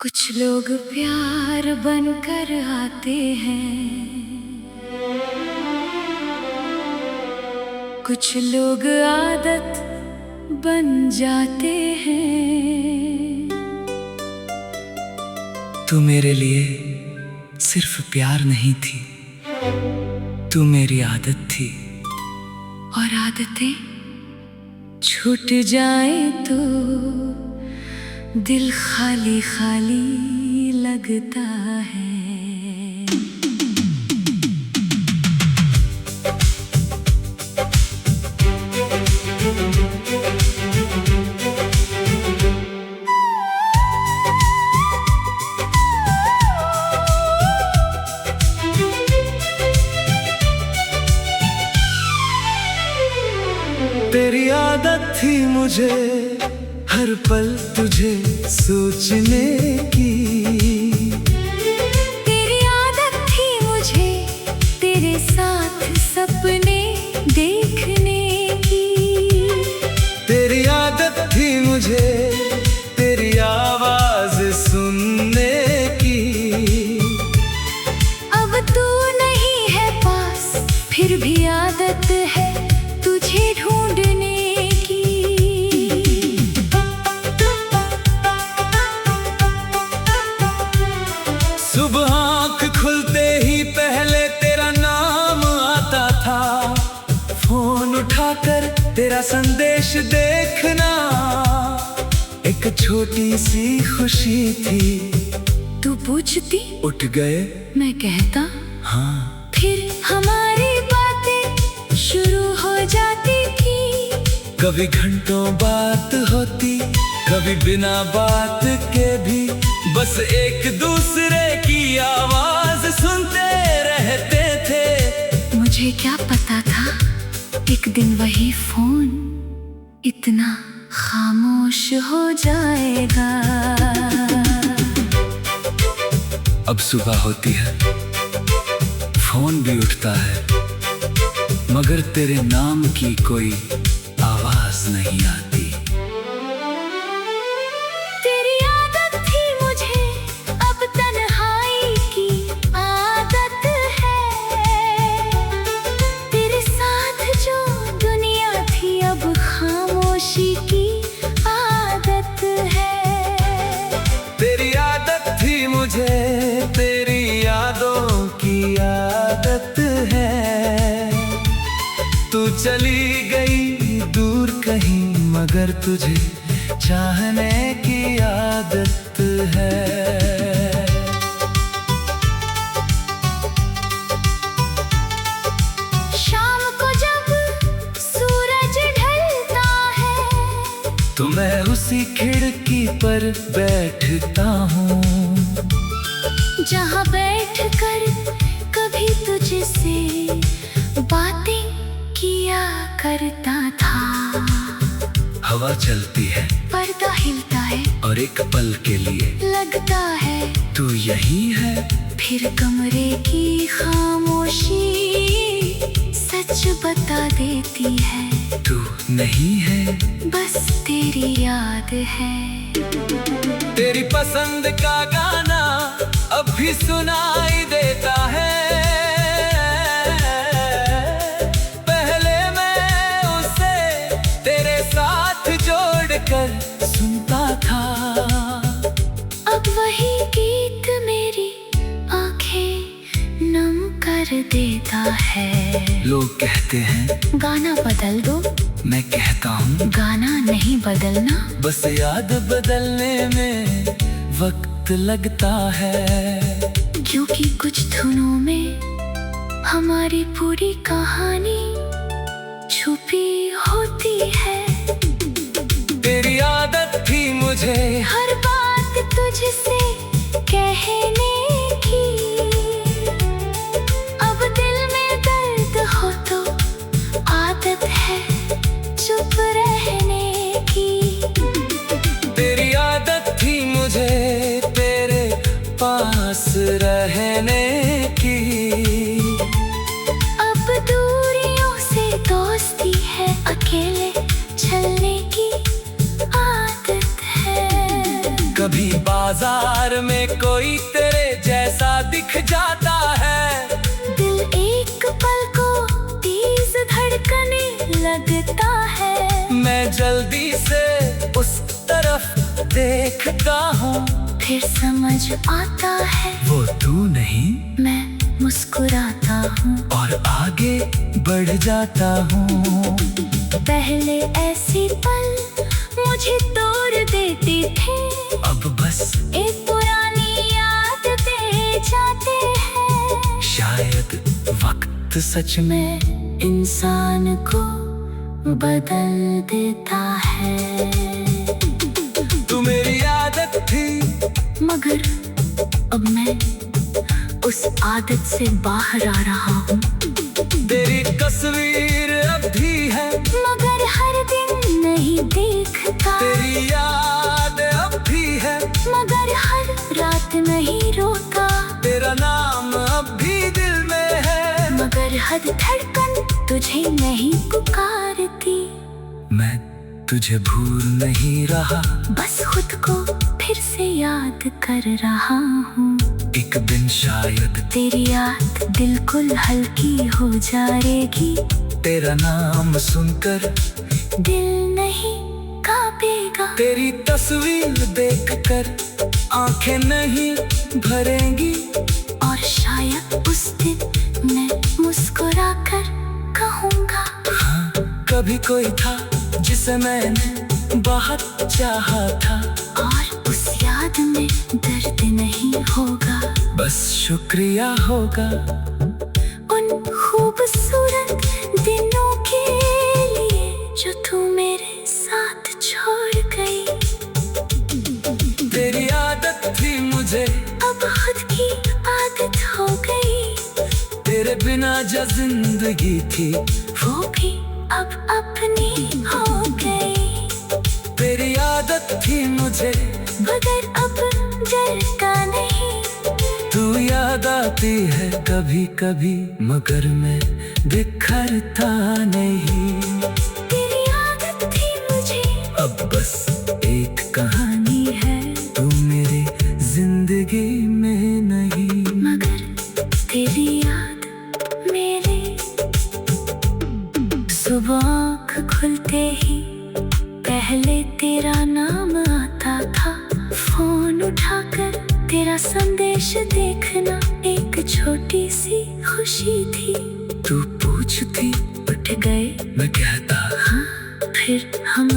कुछ लोग प्यार बनकर आते हैं, कुछ लोग आदत बन जाते हैं। तू मेरे लिए सिर्फ प्यार नहीं थी, तू मेरी आदत थी। और आदतें छूट जाए तो दिल खाली खाली लगता है। तेरी आदत थी मुझे हर पल तुझे सोचने की, तेरी आदत थी मुझे तेरे साथ सपने देखने की, तेरी आदत थी मुझे तेरी आवाज सुनने की। अब तू नहीं है पास फिर भी आदत है तुझे ढूंढने की। सुबह आँख खुलते ही पहले तेरा नाम आता था, फोन उठाकर तेरा संदेश देखना एक छोटी सी खुशी थी। तू पूछती उठ गए मैं कहता हाँ, फिर हमारी बातें शुरू हो जाती थी। कभी घंटों बात होती, कभी बिना बात के भी बस एक दूसरे की आवाज सुनते रहते थे। मुझे क्या पता था एक दिन वही फोन इतना खामोश हो जाएगा। अब सुबह होती है, फोन भी उठता है, मगर तेरे नाम की कोई आवाज नहीं आती। तेरी आदत थी मुझे अब तन्हाई की आदत है, तेरे साथ जो दुनिया थी अब खामोशी की आदत है। तेरी आदत थी मुझे तेरी यादों की आदत है। तू चली गई दूर कहीं मगर तुझे चाहने की आदत है। शाम को जब सूरज ढलता है तो मैं उसी खिड़की पर बैठता हूँ जहाँ बैठकर कभी तुझसे बातें किया करता था। हवा चलती है, पर्दा हिलता है और एक पल के लिए लगता है तू यही है। फिर कमरे की खामोशी सच बता देती है, तू नहीं है, बस तेरी याद है। तेरी पसंद का गाना अब भी सुनाई देता है। पहले मैं उसे तेरे साथ जोड़कर सुनता था, अब वही गीत मेरी आंखें नम कर देता है। लोग कहते हैं गाना बदल दो, मैं कहता हूँ गाना नहीं बदलना, बस याद बदलने में वक्त लगता है। क्योंकि कुछ धुनों में हमारी पूरी कहानी छुपी होती है। तेरी आदत थी मुझे हर बात तुझसे कहने की, अब दिल में दर्द हो तो आदत है चुप रहने की। तेरी आदत थी मुझे तेरे पास रहने की, अब दूरियों से दोस्ती है अकेले चलने की आदत है। कभी बाजार में कोई तेरे जैसा दिख जाता है। दिल एक पल को तेज धड़कने लगता है। मैं जल्दी से उस तरफ देखता हूँ, फिर समझ आता है वो तू नहीं। मैं मुस्कुराता हूँ और आगे बढ़ जाता हूँ। पहले ऐसे पल मुझे तोड़ देते थे, अब बस एक पुरानी याद दे जाते हैं। शायद वक्त सच में मैं इंसान को बदल देता है। तू मेरी आदत थी, मगर अब मैं उस आदत से बाहर आ रहा हूँ। तेरी तस्वीर अब भी है, मगर हर दिन नहीं देखता। तेरी याद अब भी है, मगर हर रात नहीं रोता। तेरा नाम अब भी दिल में है, मगर हर धड़कन तुझे नहीं पुकारती। मैं तुझे भूल नहीं रहा, बस खुद को फिर से याद कर रहा हूँ। एक दिन शायद तेरी याद बिल्कुल हल्की हो जाएगी। तेरा नाम सुनकर दिल नहीं कांपेगा। तेरी तस्वीर देखकर आंखें नहीं भरेंगी। और शायद उस दिन मैं मुस्कुराकर कहूँगा, हाँ, कभी कोई था जिसे मैंने बहुत चाहा था। और उस याद में दर्द नहीं होगा, बस शुक्रिया होगा उन खूबसूरत दिनों के लिए जो तू मेरे साथ छोड़ गई। तेरी आदत थी मुझे, अब खुद की आदत हो गई। तेरे बिना जो जिंदगी थी वो भी अब अपनी हो गई। तेरी आदत थी मुझे, मगर अब डरता नहीं। तू याद आती है कभी कभी, मगर मैं बिखरता नहीं। तेरी आदत थी मुझे, अब बस एक कहानी है, तू मेरे जिंदगी में नहीं। मगर तेरी याद मेरे। सुबह आँख खुलते ही पहले तेरा नाम आता था। फोन उठाकर तेरा संदेश देखना एक छोटी सी खुशी थी। तू पूछती उठ गए, मैं कहता हाँ, फिर हम